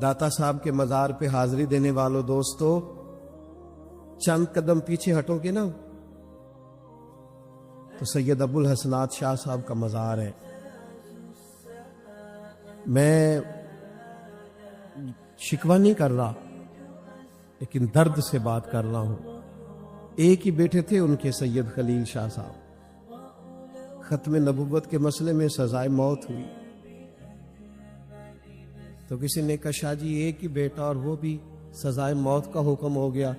داتا صاحب کے مزار پہ حاضری دینے والوں دوستو، چند قدم پیچھے ہٹو گے نا تو سید ابو الحسنات شاہ صاحب کا مزار ہے۔ میں شکوہ نہیں کر رہا، لیکن درد سے بات کر رہا ہوں۔ ایک ہی بیٹے تھے ان کے، سید خلیل شاہ صاحب، ختم نبوت کے مسئلے میں سزائے موت ہوئی تو کسی نے کہا شاہ جی ایک ہی بیٹا اور وہ بھی سزائے موت کا حکم ہو گیا۔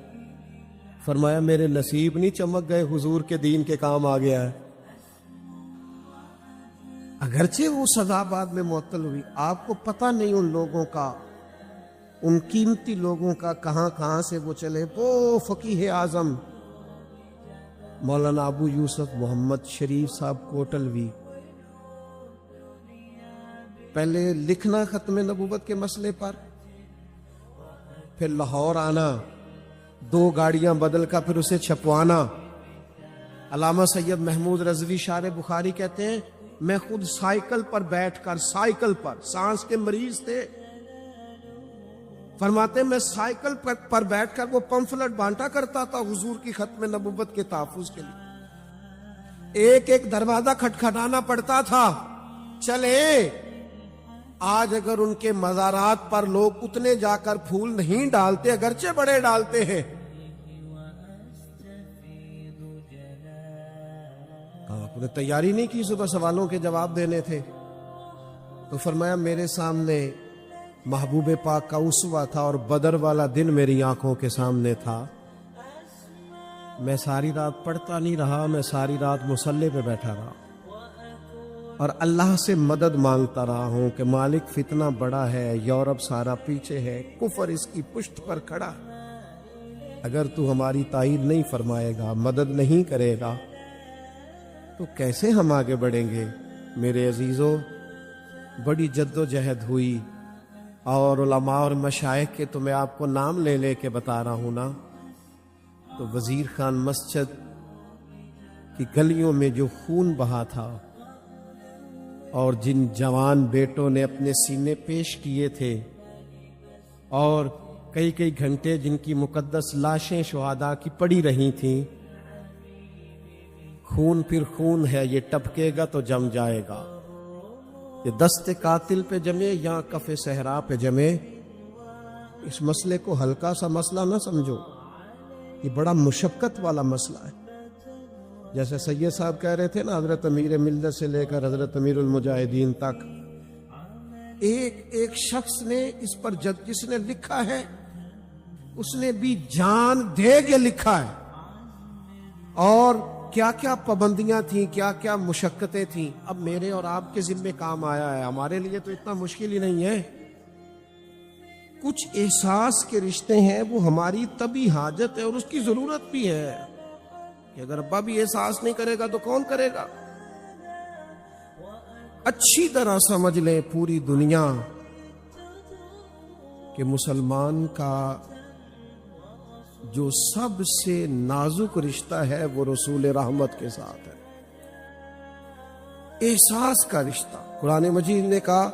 فرمایا میرے نصیب نہیں چمک گئے، حضور کے دین کے کام آ گیا ہے۔ اگرچہ وہ سزا بعد میں معطل ہوئی، آپ کو پتہ نہیں ان لوگوں کا، ان قیمتی لوگوں کا کہاں کہاں سے وہ چلے۔ وہ فقیہ اعظم مولانا ابو یوسف محمد شریف صاحب کوٹلوی، پہلے لکھنا ختم نبوت کے مسئلے پر، پھر لاہور آنا، 2 گاڑیاں بدل کر پھر اسے چھپوانا۔ علامہ سید محمود رضوی شارح بخاری کہتے ہیں میں خود سائیکل پر بیٹھ کر، سائیکل پر، سانس کے مریض تھے، فرماتے میں سائیکل پر بیٹھ کر وہ پمفلٹ بانٹا کرتا تھا حضور کی ختم نبوت کے تحفظ کے لیے۔ ایک ایک دروازہ کھٹکھٹانا پڑتا تھا، چلے۔ آج اگر ان کے مزارات پر لوگ اتنے جا کر پھول نہیں ڈالتے، اگرچہ بڑے ڈالتے ہیں، آپ نے تیاری نہیں کی، صبح سوالوں کے جواب دینے تھے، تو فرمایا میرے سامنے محبوب پاک کا اسوہ تھا اور بدر والا دن میری آنکھوں کے سامنے تھا۔ میں ساری رات پڑھتا نہیں رہا، میں ساری رات مصلی پہ بیٹھا رہا اور اللہ سے مدد مانگتا رہا ہوں کہ مالک فتنہ بڑا ہے، یورپ سارا پیچھے ہے، کفر اس کی پشت پر کھڑا، اگر تو ہماری تائید نہیں فرمائے گا، مدد نہیں کرے گا تو کیسے ہم آگے بڑھیں گے؟ میرے عزیزو، بڑی جد و جہد ہوئی، اور علماء اور مشائخ کے تو میں آپ کو نام لے لے کے بتا رہا ہوں نا، تو وزیر خان مسجد کی گلیوں میں جو خون بہا تھا اور جن جوان بیٹوں نے اپنے سینے پیش کیے تھے، اور کئی کئی گھنٹے جن کی مقدس لاشیں شہداء کی پڑی رہی تھیں، خون پھر خون ہے، یہ ٹپکے گا تو جم جائے گا، یہ دست قاتل پہ جمے یا کف صحرا پہ جمے۔ اس مسئلے کو ہلکا سا مسئلہ نہ سمجھو، یہ بڑا مشقت والا مسئلہ ہے۔ جیسے سید صاحب کہہ رہے تھے نا، حضرت امیر ملت سے لے کر حضرت امیر المجاہدین تک، ایک ایک شخص نے اس پر جس نے لکھا ہے اس نے بھی جان دے کے لکھا ہے، اور کیا کیا پابندیاں تھیں، کیا کیا مشقتیں تھیں، اب میرے اور آپ کے ذمے کام آیا ہے، ہمارے لیے تو اتنا مشکل ہی نہیں ہے۔ کچھ احساس کے رشتے ہیں، وہ ہماری طبی حاجت ہے اور اس کی ضرورت بھی ہے کہ اگر ابا بھی احساس نہیں کرے گا تو کون کرے گا؟ اچھی طرح سمجھ لیں پوری دنیا کہ مسلمان کا جو سب سے نازک رشتہ ہے وہ رسول رحمت کے ساتھ ہے، احساس کا رشتہ۔ قرآن مجید نے کہا،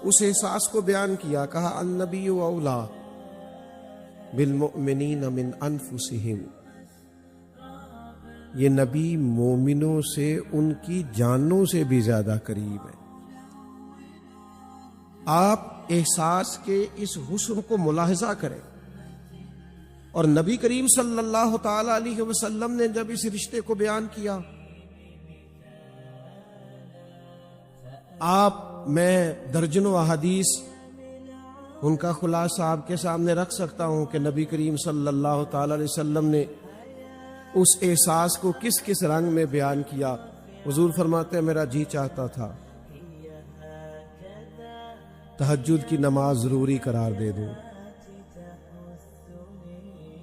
اس احساس کو بیان کیا، کہا النبی اولا بالمؤمنین من انفسہم، یہ نبی مومنوں سے ان کی جانوں سے بھی زیادہ قریب ہے۔ آپ احساس کے اس حسن کو ملاحظہ کریں، اور نبی کریم صلی اللہ تعالی علیہ وسلم نے جب اس رشتے کو بیان کیا، میں درجنوں احادیث ان کا خلاصہ آپ کے سامنے رکھ سکتا ہوں کہ نبی کریم صلی اللہ تعالی علیہ وسلم نے اس احساس کو کس کس رنگ میں بیان کیا۔ حضور فرماتے ہیں میرا جی چاہتا تھا تہجد کی نماز ضروری قرار دے دوں،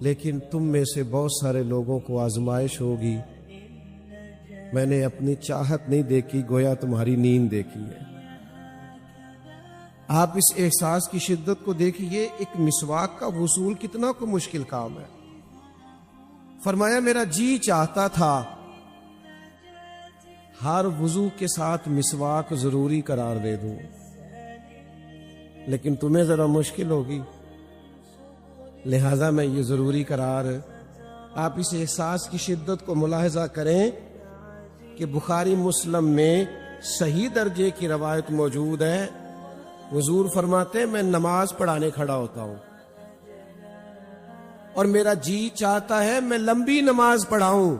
لیکن تم میں سے بہت سارے لوگوں کو آزمائش ہوگی، میں نے اپنی چاہت نہیں دیکھی، گویا تمہاری نیند دیکھی ہے۔ آپ اس احساس کی شدت کو دیکھیے، ایک مسواک کا وصول کتنا کو مشکل کام ہے۔ فرمایا میرا جی چاہتا تھا ہر وضو کے ساتھ مسواک ضروری قرار دے دوں، لیکن تمہیں ذرا مشکل ہوگی، لہذا میں یہ ضروری قرار، آپ اس احساس کی شدت کو ملاحظہ کریں کہ بخاری مسلم میں صحیح درجے کی روایت موجود ہے، حضور فرماتے ہیں میں نماز پڑھانے کھڑا ہوتا ہوں اور میرا جی چاہتا ہے میں لمبی نماز پڑھاؤں،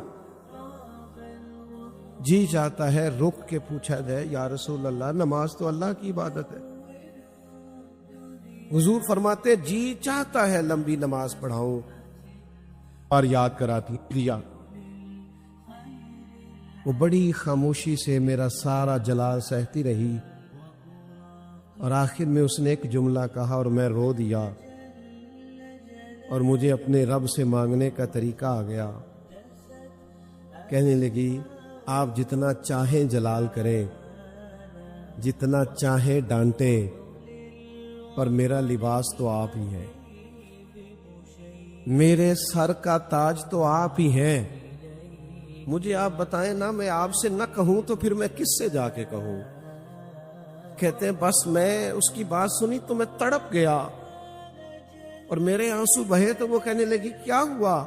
جی چاہتا ہے رک کے پوچھا جائے یا رسول اللہ نماز تو اللہ کی عبادت ہے، حضور فرماتے جی چاہتا ہے لمبی نماز پڑھاؤں، اور یاد کراتی دیا۔ وہ بڑی خاموشی سے میرا سارا جلال سہتی رہی اور آخر میں اس نے ایک جملہ کہا اور میں رو دیا اور مجھے اپنے رب سے مانگنے کا طریقہ آ گیا۔ کہنے لگی آپ جتنا چاہیں جلال کریں، جتنا چاہیں ڈانٹیں، پر میرا لباس تو آپ ہی ہے، میرے سر کا تاج تو آپ ہی ہیں، مجھے آپ بتائیں نا، میں آپ سے نہ کہوں تو پھر میں کس سے جا کے کہوں؟ کہتے ہیں بس میں اس کی بات سنی تو میں تڑپ گیا اور میرے آنسو بہے تو وہ کہنے لگی کیا ہوا؟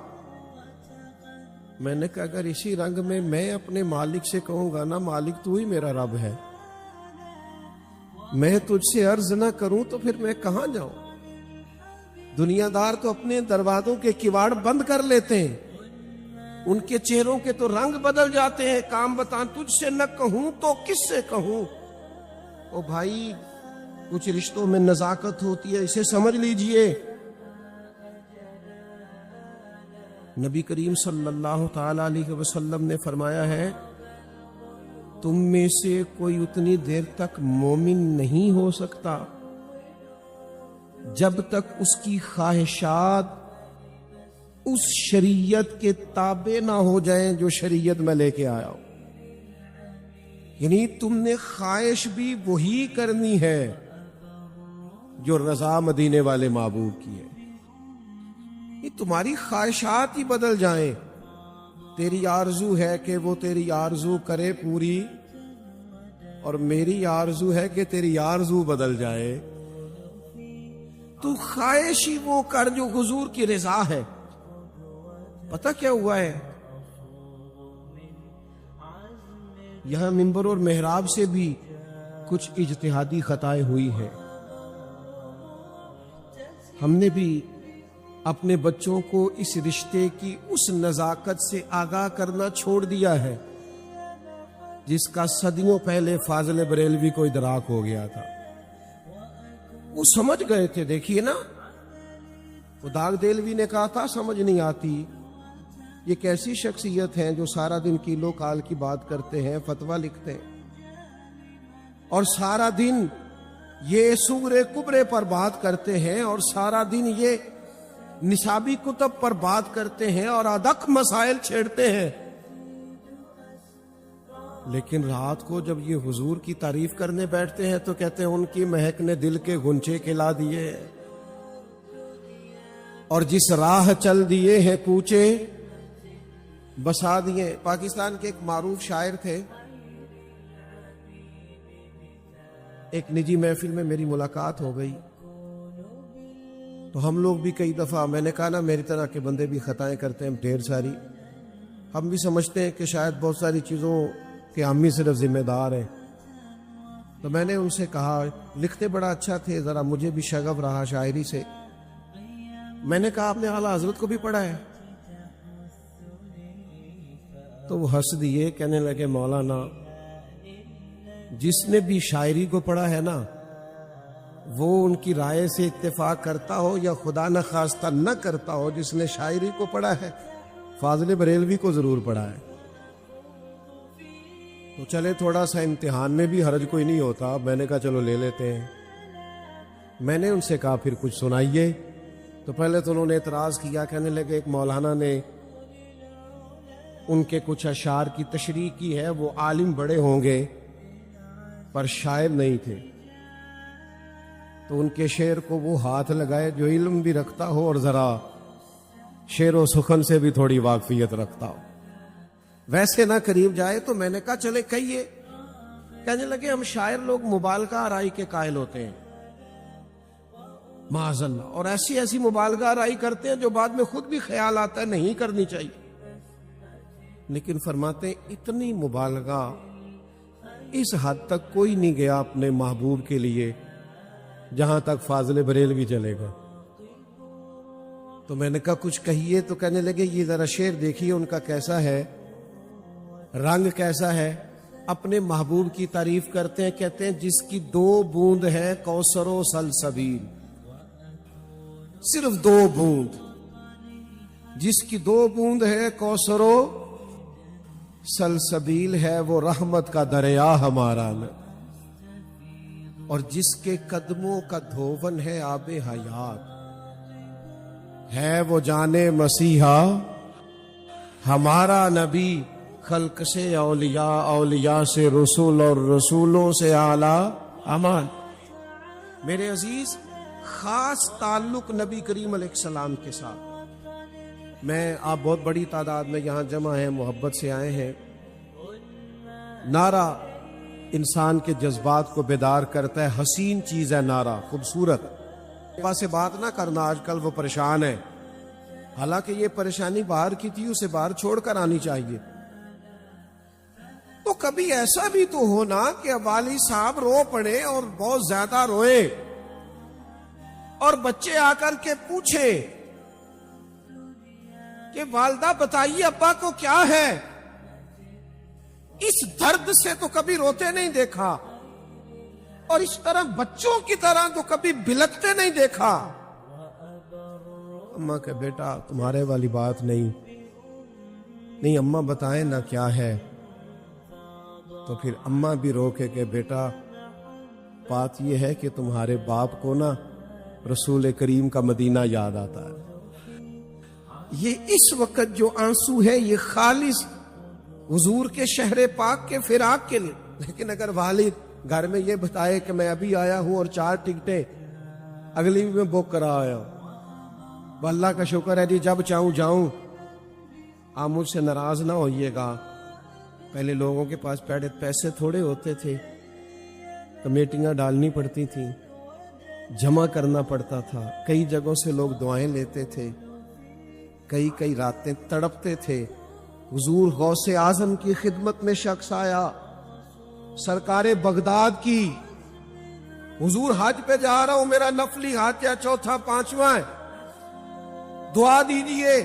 میں نے کہا اگر اسی رنگ میں اپنے مالک سے کہوں گا نا مالک تو ہی میرا رب ہے، میں تجھ سے عرض نہ کروں تو پھر میں کہاں جاؤں؟ دنیا دار تو اپنے دروازوں کے کواڑ بند کر لیتے ہیں، ان کے چہروں کے تو رنگ بدل جاتے ہیں، کام بتا تجھ سے نہ کہوں تو کس سے کہوں؟ او بھائی کچھ رشتوں میں نزاکت ہوتی ہے، اسے سمجھ لیجئے۔ نبی کریم صلی اللہ تعالی علیہ وسلم نے فرمایا ہے تم میں سے کوئی اتنی دیر تک مومن نہیں ہو سکتا جب تک اس کی خواہشات اس شریعت کے تابع نہ ہو جائیں جو شریعت میں لے کے آیا ہوں۔ یعنی تم نے خواہش بھی وہی کرنی ہے جو رضا مدینے والے معبود کی ہے، یہ تمہاری خواہشات ہی بدل جائیں۔ تیری آرزو ہے کہ وہ تیری آرزو کرے پوری، اور میری آرزو ہے کہ تیری آرزو بدل جائے، تو خواہش ہی وہ کر جو حضور کی رضا ہے۔ پتہ کیا ہوا ہے، یہاں منبر اور محراب سے بھی کچھ اجتہادی خطائیں ہوئی ہیں، ہم نے بھی اپنے بچوں کو اس رشتے کی اس نزاکت سے آگاہ کرنا چھوڑ دیا ہے جس کا صدیوں پہلے فاضل بریلوی کو ادراک ہو گیا تھا۔ وہ سمجھ گئے تھے، دیکھیے نا، وہ داغ دیلوی نے کہا تھا سمجھ نہیں آتی، یہ کیسی شخصیت ہیں جو سارا دن کیلو کال کی بات کرتے ہیں، فتویٰ لکھتے ہیں، اور سارا دن یہ سغرے کبرے پر بات کرتے ہیں، اور سارا دن یہ نصابی کتب پر بات کرتے ہیں اور ادق مسائل چھیڑتے ہیں، لیکن رات کو جب یہ حضور کی تعریف کرنے بیٹھتے ہیں تو کہتے ہیں ان کی مہک نے دل کے غنچے کھلا دیے، اور جس راہ چل دیے ہیں کوچے بسا دیے۔ پاکستان کے ایک معروف شاعر تھے، ایک نجی محفل میں میری ملاقات ہو گئی تو ہم لوگ بھی کئی دفعہ، میں نے کہا نا میری طرح کے بندے بھی خطائیں کرتے ہیں ڈھیر ساری، ہم بھی سمجھتے ہیں کہ شاید بہت ساری چیزوں کہ ہم ہی صرف ذمہ دار ہیں، تو میں نے ان سے کہا لکھتے بڑا اچھا تھے، ذرا مجھے بھی شغف رہا شاعری سے۔ میں نے کہا آپ نے اعلیٰ حضرت کو بھی پڑھا ہے؟ تو وہ ہنس دیے، کہنے لگے مولانا جس نے بھی شاعری کو پڑھا ہے نا وہ ان کی رائے سے اتفاق کرتا ہو یا خدا نخواستہ نہ کرتا ہو، جس نے شاعری کو پڑھا ہے فاضل بریلوی کو ضرور پڑھا ہے۔ تو چلے تھوڑا سا امتحان میں بھی حرج کوئی نہیں ہوتا، میں نے کہا چلو لے لیتے ہیں۔ میں نے ان سے کہا پھر کچھ سنائیے، تو پہلے تو انہوں نے اعتراض کیا، کہنے لگے ایک مولانا نے ان کے کچھ اشعار کی تشریح کی ہے، وہ عالم بڑے ہوں گے پر شاعر نہیں تھے، تو ان کے شعر کو وہ ہاتھ لگائے جو علم بھی رکھتا ہو اور ذرا شعر و سخن سے بھی تھوڑی واقفیت رکھتا ہو، ویسے نہ قریب جائے۔ تو میں نے کہا چلے کہیے۔ کہنے لگے ہم شاعر لوگ مبالغہ آرائی کے قائل ہوتے ہیں، معاذ اللہ، اور ایسی ایسی مبالغہ آرائی کرتے ہیں جو بعد میں خود بھی خیال آتا ہے نہیں کرنی چاہیے. لیکن فرماتے ہیں اتنی مبالغہ اس حد تک کوئی نہیں گیا اپنے محبوب کے لیے جہاں تک فاضل بریلوی چلے گا. تو میں نے کہا کچھ کہیے، تو کہنے لگے یہ ذرا شعر دیکھیے ان کا کیسا ہے، رنگ کیسا ہے. اپنے محبوب کی تعریف کرتے ہیں، کہتے ہیں جس کی 2 بوند ہے کوثر و سلسبیل، صرف 2 بوند، جس کی 2 بوند ہے کوثر و سلسبیل ہے وہ رحمت کا دریا ہمارا نا، اور جس کے قدموں کا دھوون ہے آب حیات، ہے وہ جانے مسیحا ہمارا نبی، خلق سے اولیاء، اولیاء سے رسول، اور رسولوں سے اعلیٰ امان. میرے عزیز، خاص تعلق نبی کریم علیہ السلام کے ساتھ. میں آپ بہت بڑی تعداد میں یہاں جمع ہیں، محبت سے آئے ہیں. نعرہ انسان کے جذبات کو بیدار کرتا ہے، حسین چیز ہے نعرہ، خوبصورت. سے بات نہ کرنا، آج کل وہ پریشان ہے، حالانکہ یہ پریشانی باہر کی تھی، اسے باہر چھوڑ کر آنی چاہیے. تو کبھی ایسا بھی تو ہونا کہ والی صاحب رو پڑے اور بہت زیادہ روئے، اور بچے آ کر کے پوچھے کہ والدہ بتائیے ابا کو کیا ہے. اس درد سے تو کبھی روتے نہیں دیکھا، اور اس طرح بچوں کی طرح تو کبھی بلکتے نہیں دیکھا. اماں کہ بیٹا تمہارے والی بات نہیں، اماں بتائیں نا کیا ہے. تو پھر اماں بھی رو کے کہ بیٹا بات یہ ہے کہ تمہارے باپ کو نا رسول کریم کا مدینہ یاد آتا ہے. یہ اس وقت جو آنسو ہے یہ خالص حضور کے شہر پاک کے فراق کے لیے. لیکن اگر والد گھر میں یہ بتائے کہ میں ابھی آیا ہوں اور 4 ٹکٹیں اگلی بھی میں بک کرا آیا ہوں، وہ اللہ کا شکر ہے جی، جب چاہوں جاؤں، آپ مجھ سے ناراض نہ ہوئیے گا. پہلے لوگوں کے پاس پیسے تھوڑے ہوتے تھے، کمیٹیاں ڈالنی پڑتی تھیں، جمع کرنا پڑتا تھا. کئی جگہوں سے لوگ دعائیں لیتے تھے، کئی راتیں تڑپتے تھے. حضور غوث اعظم کی خدمت میں شخص آیا، سرکار بغداد کی، حضور حج پہ جا رہا ہوں، میرا نفلی حج یا 4تھا 5واں ہے، دعا دیجئے.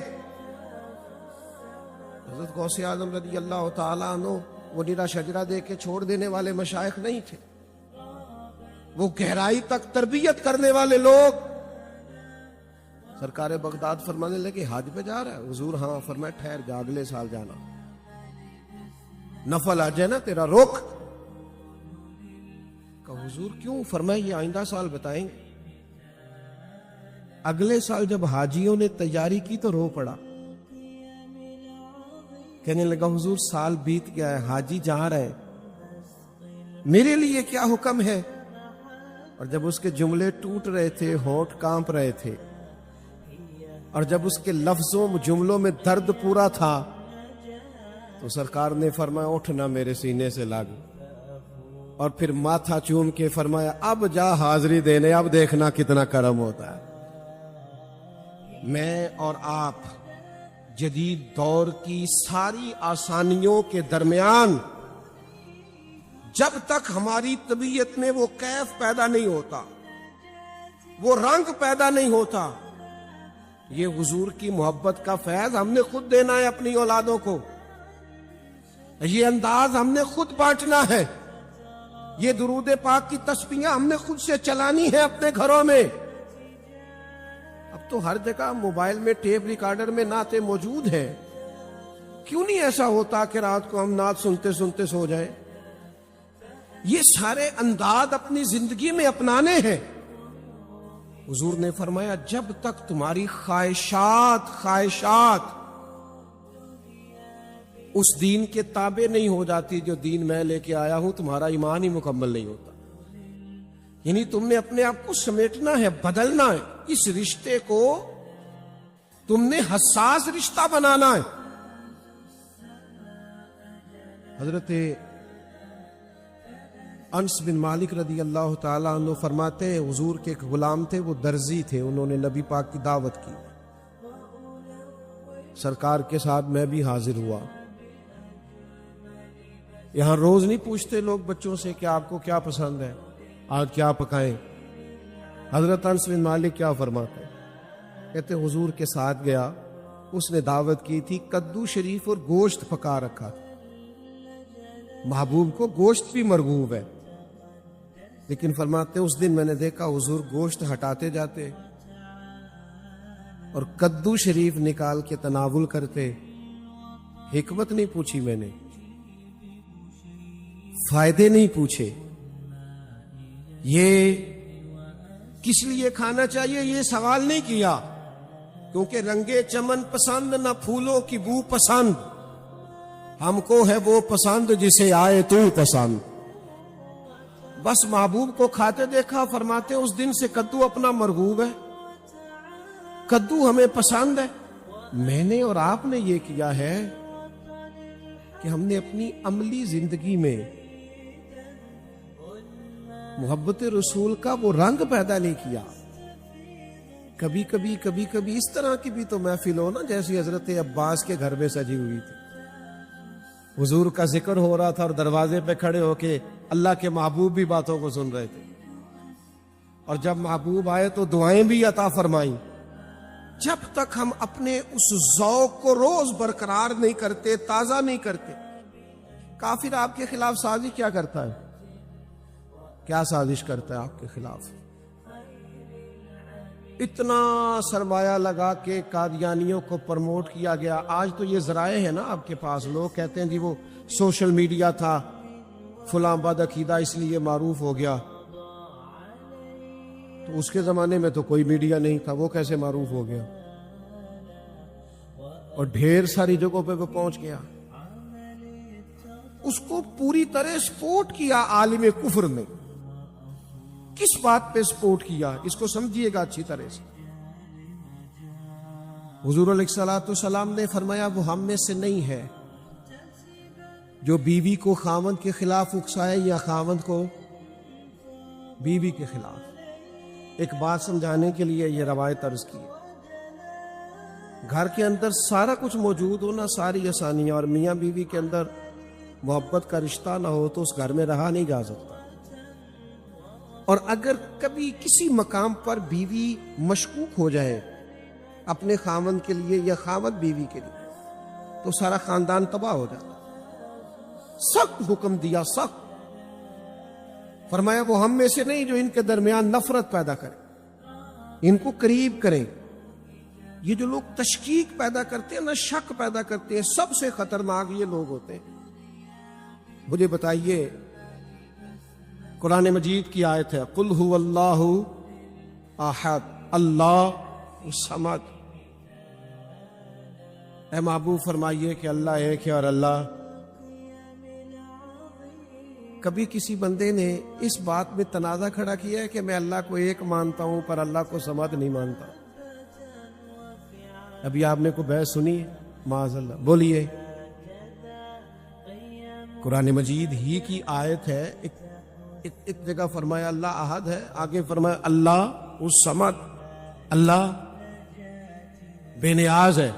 حضرت غوث اعظم رضی اللہ تعالیٰ عنہ وہ نیرا شجرہ دے کے چھوڑ دینے والے مشائخ نہیں تھے، وہ گہرائی تک تربیت کرنے والے لوگ. سرکار بغداد فرمانے لگے حج پہ جا رہا ہے؟ حضور ہاں. فرمایا ٹھہر جا، اگلے سال جانا، نفل حج ہے نا تیرا، رک. کہ حضور کیوں؟ فرمایا یہ آئندہ سال بتائیں گے. اگلے سال جب حاجیوں نے تیاری کی تو رو پڑا، کہنے لگا حضور سال بیت گیا ہے، حاجی جا رہے ہیں، میرے لیے کیا حکم ہے؟ اور جب اس کے جملے ٹوٹ رہے تھے، ہونٹ کانپ رہے تھے، اور جب اس کے لفظوں جملوں میں درد پورا تھا، تو سرکار نے فرمایا اٹھنا میرے سینے سے لگ، اور پھر ماتھا چوم کے فرمایا اب جا حاضری دینے، اب دیکھنا کتنا کرم ہوتا ہے. میں اور آپ جدید دور کی ساری آسانیوں کے درمیان جب تک ہماری طبیعت میں وہ کیف پیدا نہیں ہوتا، وہ رنگ پیدا نہیں ہوتا، یہ حضور کی محبت کا فیض ہم نے خود دینا ہے اپنی اولادوں کو، یہ انداز ہم نے خود بانٹنا ہے، یہ درود پاک کی تسبیحاں ہم نے خود سے چلانی ہے اپنے گھروں میں. اب تو ہر جگہ موبائل میں ٹیپ ریکارڈر میں نعتیں موجود ہیں، کیوں نہیں ایسا ہوتا کہ رات کو ہم نعت سنتے سنتے سو جائیں؟ یہ سارے انداز اپنی زندگی میں اپنانے ہیں. حضور نے فرمایا جب تک تمہاری خواہشات اس دین کے تابع نہیں ہو جاتی جو دین میں لے کے آیا ہوں، تمہارا ایمان ہی مکمل نہیں ہوتا. یعنی تم نے اپنے آپ کو سمیٹنا ہے، بدلنا ہے، اس رشتے کو تم نے حساس رشتہ بنانا ہے. حضرت انس بن مالک رضی اللہ تعالیٰ عنہ فرماتے ہیں حضور کے ایک غلام تھے، وہ درزی تھے، انہوں نے نبی پاک کی دعوت کی، سرکار کے ساتھ میں بھی حاضر ہوا۔ یہاں روز نہیں پوچھتے لوگ بچوں سے کہ آپ کو کیا پسند ہے، آج کیا پکائیں۔ حضرت انس بن مالک کیا فرماتے ہیں، کہتے حضور کے ساتھ گیا، اس نے دعوت کی تھی، کدو شریف اور گوشت پکا رکھا تھا۔ محبوب کو گوشت بھی مرغوب ہے، لیکن فرماتے اس دن میں نے دیکھا حضور گوشت ہٹاتے جاتے اور کدو شریف نکال کے تناول کرتے۔ حکمت نہیں پوچھی میں نے، فائدے نہیں پوچھے، یہ کس لیے کھانا چاہیے یہ سوال نہیں کیا، کیونکہ رنگے چمن پسند نہ پھولوں کی بو پسند، ہم کو ہے وہ پسند جسے آئے تو پسند۔ بس محبوب کو کھاتے دیکھا، فرماتے اس دن سے کدو اپنا مرغوب ہے، کدو ہمیں پسند ہے۔ میں نے اور آپ نے یہ کیا ہے کہ ہم نے اپنی عملی زندگی میں محبت رسول کا وہ رنگ پیدا نہیں کیا۔ کبھی کبھی اس طرح کی بھی تو محفل ہو نا، جیسی حضرت عباس کے گھر میں سجی ہوئی تھی، حضور کا ذکر ہو رہا تھا اور دروازے پہ کھڑے ہو کے اللہ کے محبوب بھی باتوں کو سن رہے تھے، اور جب محبوب آئے تو دعائیں بھی عطا فرمائیں۔ جب تک ہم اپنے اس ذوق کو روز برقرار نہیں کرتے، تازہ نہیں کرتے، کافر آپ کے خلاف سازش کیا کرتا ہے؟ کیا سازش کرتا ہے آپ کے خلاف؟ اتنا سرمایہ لگا کے قادیانیوں کو پروموٹ کیا گیا۔ آج تو یہ ذرائع ہے نا آپ کے پاس، لوگ کہتے ہیں جی وہ سوشل میڈیا تھا، فلاں بد عقیدہ اس لیے معروف ہو گیا، تو اس کے زمانے میں تو کوئی میڈیا نہیں تھا، وہ کیسے معروف ہو گیا؟ اور ڈھیر ساری جگہوں پہ وہ پہنچ گیا۔ اس کو پوری طرح سپورٹ کیا عالم کفر نے۔ کس بات پہ سپورٹ کیا اس کو سمجھیے گا اچھی طرح سے۔ حضور علیہ الصلوۃ والسلام نے فرمایا وہ ہم میں سے نہیں ہے جو بیوی کو خاوند کے خلاف اکسائے یا خاوند کو بیوی کے خلاف۔ ایک بات سمجھانے کے لیے یہ روایت عرض کی ہے، گھر کے اندر سارا کچھ موجود ہونا، ساری آسانیاں، اور میاں بیوی کے اندر محبت کا رشتہ نہ ہو تو اس گھر میں رہا نہیں جا سکتا۔ اور اگر کبھی کسی مقام پر بیوی مشکوک ہو جائے اپنے خاوند کے لیے یا خاوند بیوی کے لیے، تو سارا خاندان تباہ ہو جاتا۔ سخت حکم دیا، سخت فرمایا وہ ہم میں سے نہیں جو ان کے درمیان نفرت پیدا کریں، ان کو قریب کریں۔ یہ جو لوگ تشکیک پیدا کرتے ہیں نا، شک پیدا کرتے ہیں، سب سے خطرناک یہ لوگ ہوتے ہیں۔ مجھے بتائیے، قرآن مجید کی آیت ہے قل هو اللہ احد اللہ الصمد، اے محبوب فرمائیے کہ اللہ ایک ہے اور اللہ۔ کبھی کسی بندے نے اس بات میں تنازع کھڑا کیا ہے کہ میں اللہ کو ایک مانتا ہوں پر اللہ کو صمد نہیں مانتا؟ ابھی آپ نے کوئی بحث سنی؟ معاذ اللہ، بولیے۔ قرآن مجید ہی کی آیت ہے، ایک جگہ فرمایا اللہ احد ہے، آگے فرمایا اللہ الصمد، اللہ بے نیاز ہے۔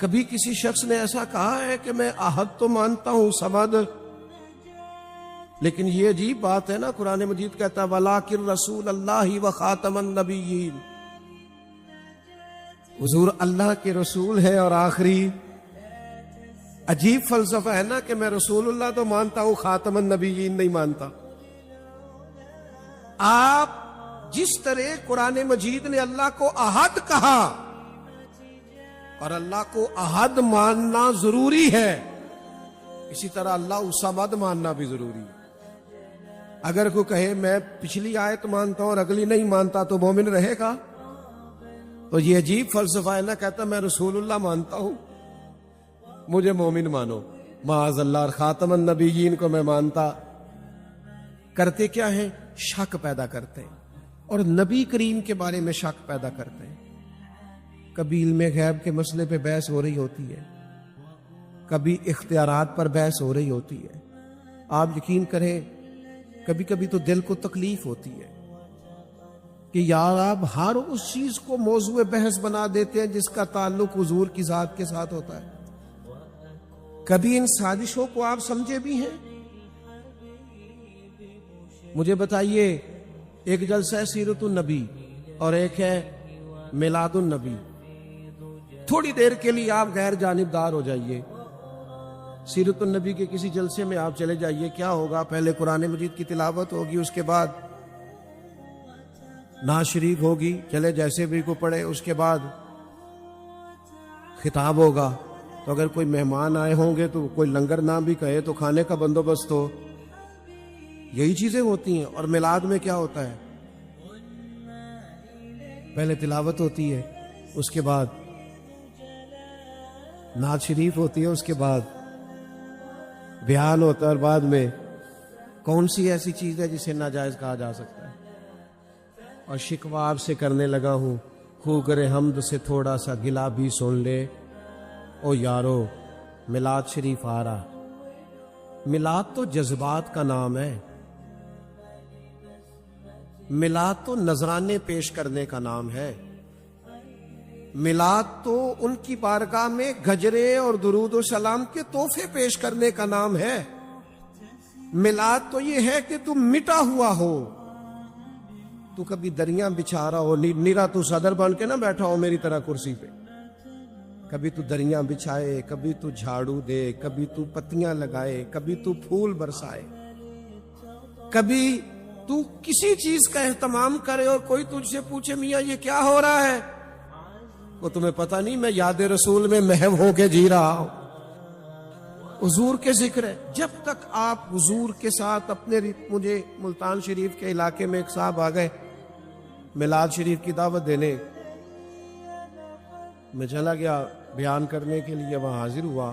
کبھی کسی شخص نے ایسا کہا ہے کہ میں احد تو مانتا ہوں، صمد؟ لیکن یہ عجیب بات ہے نا، قرآن مجید کہتا ہے وَلَٰكِن رسول اللہ وخاتم النبیین، حضور اللہ کے رسول ہے اور آخری۔ عجیب فلسفہ ہے نا کہ میں رسول اللہ تو مانتا ہوں، خاتم النبیین نہیں مانتا۔ آپ جس طرح قرآن مجید نے اللہ کو احد کہا اور اللہ کو احد ماننا ضروری ہے، اسی طرح اللہ الصمد ماننا بھی ضروری ہے۔ اگر کوئی کہے میں پچھلی آیت مانتا ہوں اور اگلی نہیں مانتا تو مومن رہے گا؟ تو یہ عجیب فلسفہ ہے نا، کہتا میں رسول اللہ مانتا ہوں مجھے مومن مانو، معاذ اللہ، اور خاتم النبیین کو میں مانتا۔ کرتے کیا ہیں؟ شک پیدا کرتے ہیں، اور نبی کریم کے بارے میں شک پیدا کرتے ہیں۔ کبھی علم غیب کے مسئلے پہ بحث ہو رہی ہوتی ہے، کبھی اختیارات پر بحث ہو رہی ہوتی ہے۔ آپ یقین کریں کبھی کبھی تو دل کو تکلیف ہوتی ہے کہ یار آپ ہر اس چیز کو موضوع بحث بنا دیتے ہیں جس کا تعلق حضور کی ذات کے ساتھ ہوتا ہے. کبھی ان سازشوں کو آپ سمجھے بھی ہیں؟ مجھے بتائیے، ایک جلسہ ہے سیرت النبی اور ایک ہے میلاد النبی. تھوڑی دیر کے لیے آپ غیر جانبدار ہو جائیے، سیرت النبی کے کسی جلسے میں آپ چلے جائیے. کیا ہوگا؟ پہلے قرآن مجید کی تلاوت ہوگی، اس کے بعد نعت شریف ہوگی، چلے جیسے بھی کو پڑھے. اس کے بعد خطاب ہوگا. تو اگر کوئی مہمان آئے ہوں گے تو کوئی لنگر نہ بھی کہے تو کھانے کا بندوبست ہو. یہی چیزیں ہوتی ہیں. اور میلاد میں کیا ہوتا ہے؟ پہلے تلاوت ہوتی ہے، اس کے بعد نعت شریف ہوتی ہے، اس کے بعد بیان ہوتا ہے، اور بعد میں کون سی ایسی چیز ہے جسے ناجائز کہا جا سکتا ہے؟ اور شکوہ آپ سے کرنے لگا ہوں، خو کرے حمد سے تھوڑا سا گلا بھی سن لے. او یارو، میلاد شریف آ رہا. میلاد تو جذبات کا نام ہے، میلاد تو نذرانے پیش کرنے کا نام ہے، میلاد تو ان کی بارگاہ میں گجرے اور درود و سلام کے تحفے پیش کرنے کا نام ہے. میلاد تو یہ ہے کہ تم مٹا ہوا ہو، تو کبھی دریاں بچھا رہا ہو، نیرا تو صدر بن کے نہ بیٹھا ہو میری طرح کرسی پہ. کبھی تو دریاں بچھائے، کبھی تو جھاڑو دے، کبھی تو پتیاں لگائے، کبھی تو پھول برسائے، کبھی تو کسی چیز کا اہتمام کرے اور کوئی تجھ سے پوچھے میاں یہ کیا ہو رہا ہے؟ وہ تمہیں پتہ نہیں میں یاد رسول میں محو ہو کے جی رہا ہوں. حضور کے ذکر ہے. جب تک آپ حضور کے ساتھ اپنے مجھے ملتان شریف کے علاقے میں ایک صاحب آ گئے میلاد شریف کی دعوت دینے. میں چلا گیا بیان کرنے کے لیے، وہاں حاضر ہوا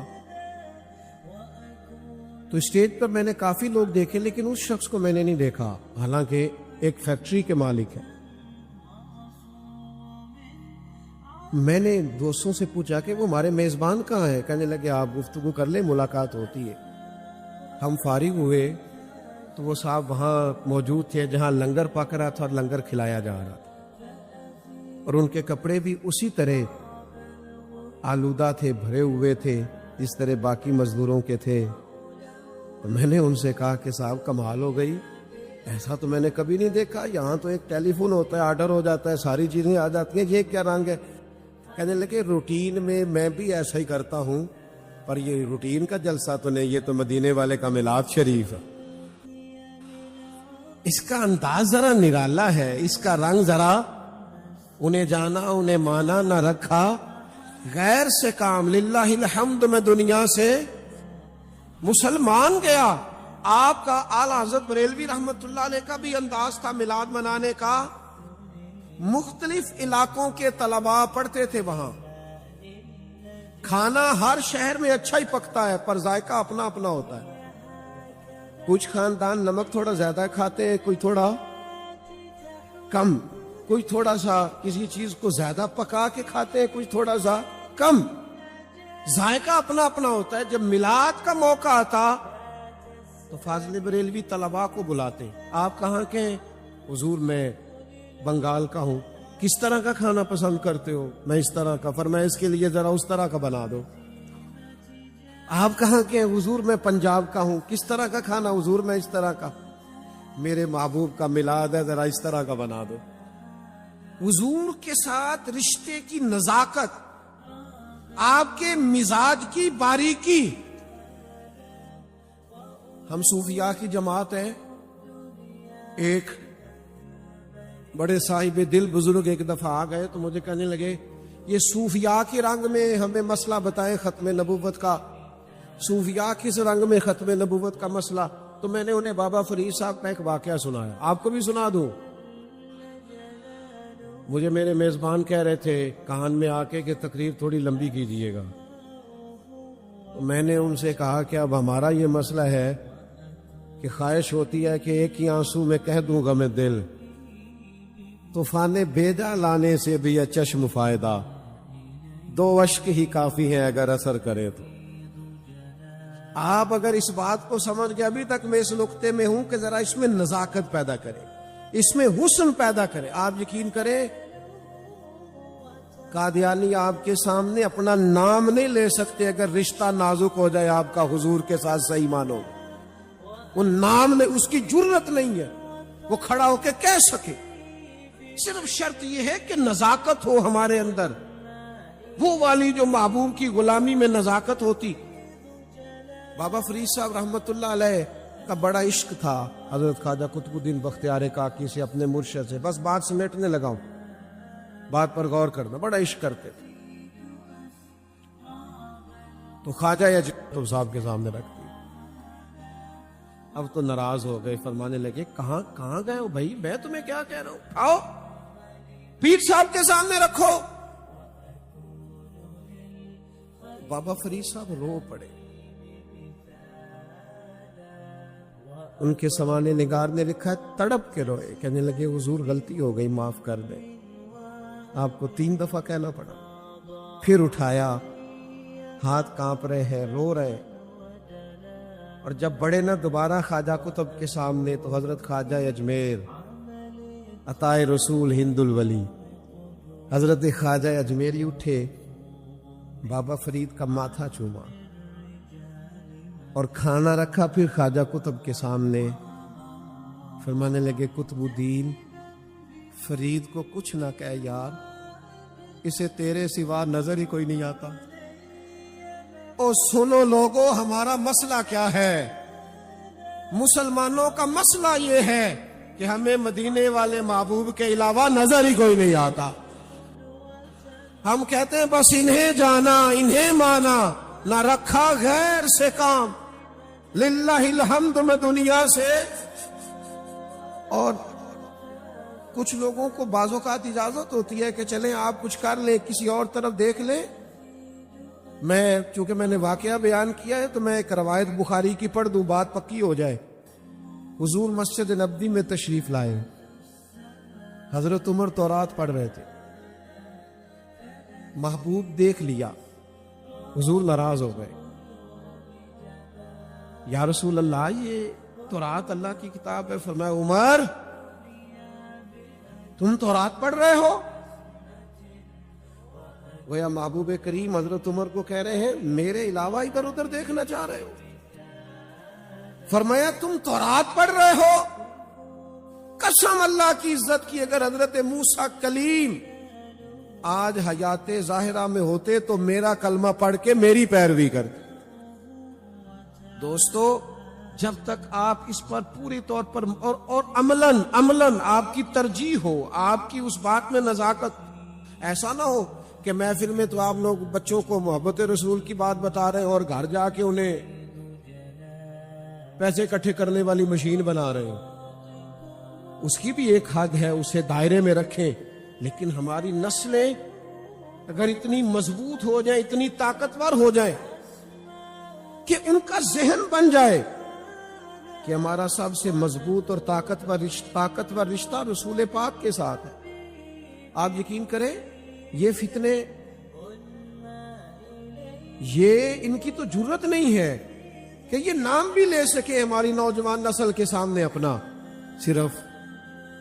تو اسٹیج پر میں نے کافی لوگ دیکھے، لیکن اس شخص کو میں نے نہیں دیکھا، حالانکہ ایک فیکٹری کے مالک ہے. میں نے دوستوں سے پوچھا کہ وہ ہمارے میزبان کہاں ہیں؟ کہنے لگے آپ گفتگو کر لیں، ملاقات ہوتی ہے. ہم فارغ ہوئے تو وہ صاحب وہاں موجود تھے جہاں لنگر پک رہا تھا اور لنگر کھلایا جا رہا تھا، اور ان کے کپڑے بھی اسی طرح آلودہ تھے، بھرے ہوئے تھے جس طرح باقی مزدوروں کے تھے. تو میں نے ان سے کہا کہ صاحب کمال ہو گئی، ایسا تو میں نے کبھی نہیں دیکھا. یہاں تو ایک ٹیلی فون ہوتا ہے، آرڈر ہو جاتا ہے، ساری چیزیں آ جاتی ہیں، یہ کیا رنگ ہے؟ کہنے لگے روٹین میں بھی ایسا ہی کرتا ہوں، پر یہ روٹین کا جلسہ تو نہیں، یہ تو مدینے والے کا میلاد شریف ہے. اس کا انداز ذرا نرالا ہے، اس کا رنگ ذرا، انہیں جانا انہیں مانا نہ رکھا، غیر سے کام. للہ الحمد میں دنیا سے مسلمان گیا. آپ کا اعلیٰ حضرت بریلوی رحمت اللہ علیہ کا بھی انداز تھا میلاد منانے کا. مختلف علاقوں کے طلباء پڑھتے تھے وہاں. کھانا ہر شہر میں اچھا ہی پکتا ہے، پر ذائقہ اپنا اپنا ہوتا ہے. کچھ خاندان نمک تھوڑا زیادہ کھاتے ہیں، کوئی تھوڑا کم، کوئی تھوڑا سا کسی چیز کو زیادہ پکا کے کھاتے ہیں، کچھ تھوڑا سا کم. ذائقہ اپنا اپنا ہوتا ہے. جب میلاد کا موقع آتا تو فاضل بریلوی طلباء کو بلاتے. آپ کہاں کے ہیں؟ حضور میں بنگال کا ہوں. کس طرح کا کھانا پسند کرتے ہو؟ میں اس طرح کا. فرمایا اس کے لیے ذرا اس طرح کا بنا دو. آپ کہاں کے ہیں؟ حضور میں پنجاب کا ہوں. کس طرح کا کھانا؟ حضور میں اس طرح کا. میرے محبوب کا میلاد ہے، ذرا اس طرح کا بنا دو. حضور کے ساتھ رشتے کی نزاکت، آپ کے مزاج کی باریکی. ہم صوفیاء کی جماعت ہے. ایک بڑے صاحب دل بزرگ ایک دفعہ آ گئے تو مجھے کہنے لگے یہ صوفیاء کے رنگ میں ہمیں مسئلہ بتائیں ختم نبوت کا. صوفیاء کس رنگ میں ختم نبوت کا مسئلہ؟ تو میں نے انہیں بابا فرید صاحب کا ایک واقعہ سنایا. آپ کو بھی سنا دوں. مجھے میرے میزبان کہہ رہے تھے کان میں آ کے کہ تقریر تھوڑی لمبی کیجیے گا. تو میں نے ان سے کہا کہ اب ہمارا یہ مسئلہ ہے کہ خواہش ہوتی ہے کہ ایک ہی آنسو میں کہہ دوں غم دل، طوفان بیدا لانے سے بھی یہ چشم فائدہ، 2 اشک ہی کافی ہیں اگر اثر کرے تو. آپ اگر اس بات کو سمجھ گئے، ابھی تک میں اس نقطے میں ہوں کہ ذرا اس میں نزاکت پیدا کریں، اس میں حسن پیدا کریں، آپ یقین کریں قادیانی آپ کے سامنے اپنا نام نہیں لے سکتے اگر رشتہ نازک ہو جائے آپ کا حضور کے ساتھ صحیح مانو، وہ نام نے اس کی جرت نہیں ہے وہ کھڑا ہو کے کہہ سکے، صرف شرط یہ ہے کہ نزاکت ہو ہمارے اندر، وہ والی جو محبوب کی غلامی میں نزاکت ہوتی۔ بابا فرید صاحب رحمت اللہ علیہ کا بڑا عشق تھا حضرت خواجہ قطب الدین بختیار کاکی سے، اپنے مرشد سے، بس بات سمیٹنے لگا ہوں، بات پر غور کرنا، بڑا عشق کرتے تھے۔ تو خواجہ یجب صاحب کے سامنے رکھتی، اب تو ناراض ہو گئے، فرمانے لگے کہاں گئے ہو بھائی، میں تمہیں کیا کہہ رہا ہوں، آؤ پیر صاحب کے سامنے رکھو۔ بابا فرید صاحب رو پڑے، ان کے سوانح نگار نے لکھا ہے تڑپ کے روئے، کہنے لگے حضور غلطی ہو گئی، معاف کر دیں، آپ کو 3 دفعہ کہنا پڑا۔ پھر اٹھایا، ہاتھ کانپ رہے ہیں، رو رہے، اور جب بڑے نا دوبارہ خواجہ قطب کے سامنے تو حضرت خواجہ اجمیر عطائے رسول ہند الولی حضرت خواجہ اجمیری اٹھے، بابا فرید کا ماتھا چوما اور کھانا رکھا، پھر خواجہ قطب کے سامنے فرمانے لگے قطب الدین فرید کو کچھ نہ کہہ یار، اسے تیرے سوا نظر ہی کوئی نہیں آتا۔ او سنو لوگو، ہمارا مسئلہ کیا ہے؟ مسلمانوں کا مسئلہ یہ ہے کہ ہمیں مدینے والے محبوب کے علاوہ نظر ہی کوئی نہیں آتا۔ ہم کہتے ہیں بس انہیں جانا انہیں مانا، نہ رکھا غیر سے کام، للہ الحمد میں دنیا سے۔ اور کچھ لوگوں کو بعض اوقات اجازت ہوتی ہے کہ چلیں آپ کچھ کر لیں، کسی اور طرف دیکھ لیں۔ چونکہ میں نے واقعہ بیان کیا ہے تو میں ایک روایت بخاری کی پڑھ دوں، بات پکی ہو جائے۔ حضور مسجد نبوی میں تشریف لائے، حضرت عمر تورات پڑھ رہے تھے، محبوب دیکھ لیا، حضور ناراض ہو گئے، یا رسول اللہ یہ تورات اللہ کی کتاب ہے۔ فرمایا عمر تم تورات پڑھ رہے ہو؟ گویا محبوب کریم حضرت عمر کو کہہ رہے ہیں میرے علاوہ ادھر ادھر دیکھنا چاہ رہے ہو؟ فرمایا تم تورات پڑھ رہے ہو؟ قسم اللہ کی عزت کی، اگر حضرت موسیٰ کلیم آج حیات ظاہرہ میں ہوتے تو میرا کلمہ پڑھ کے میری پیروی کرتے۔ دوستو جب تک آپ اس پر پوری طور پر اور عملاً آپ کی ترجیح ہو، آپ کی اس بات میں نزاکت، ایسا نہ ہو کہ محفل میں تو آپ لوگ بچوں کو محبت رسول کی بات بتا رہے ہیں اور گھر جا کے انہیں پیسے اکٹھے کرنے والی مشین بنا رہے ہیں۔ اس کی بھی ایک حد ہے، اسے دائرے میں رکھیں، لیکن ہماری نسلیں اگر اتنی مضبوط ہو جائیں، اتنی طاقتور ہو جائیں کہ ان کا ذہن بن جائے کہ ہمارا سب سے مضبوط اور طاقتور رشتہ رسول پاک کے ساتھ ہے، آپ یقین کریں یہ فتنے، یہ ان کی تو جرت نہیں ہے کہ یہ نام بھی لے سکے ہماری نوجوان نسل کے سامنے اپنا، صرف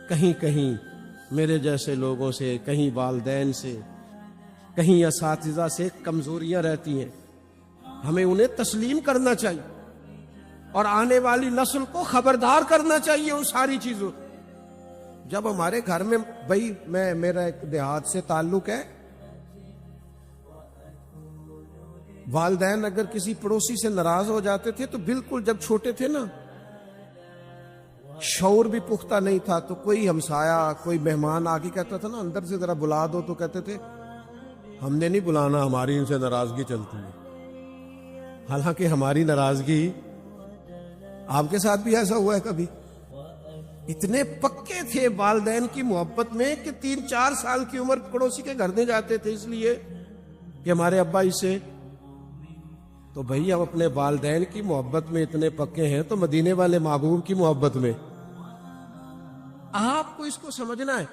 کہیں میرے جیسے لوگوں سے، کہیں والدین سے، کہیں اساتذہ سے کمزوریاں رہتی ہیں، ہمیں انہیں تسلیم کرنا چاہیے اور آنے والی نسل کو خبردار کرنا چاہیے ان ساری چیزوں۔ جب ہمارے گھر میں بھائی میرا ایک دیہات سے تعلق ہے، والدین اگر کسی پڑوسی سے ناراض ہو جاتے تھے تو بالکل جب چھوٹے تھے نا، شعور بھی پختہ نہیں تھا، تو کوئی ہمسایہ کوئی مہمان آ کے کہتا تھا نا اندر سے ذرا بلا دو، تو کہتے تھے ہم نے نہیں بلانا، ہماری ان سے ناراضگی چلتی ہے۔ حالانکہ ہماری ناراضگی، آپ کے ساتھ بھی ایسا ہوا ہے کبھی؟ اتنے پکے تھے والدین کی محبت میں کہ 3-4 سال کی عمر پڑوسی کے گھر نہیں جاتے تھے اس لیے کہ ہمارے ابا اسے۔ تو بھئی ہم اپنے والدین کی محبت میں اتنے پکے ہیں تو مدینے والے محبوب کی محبت میں آپ کو اس کو سمجھنا ہے۔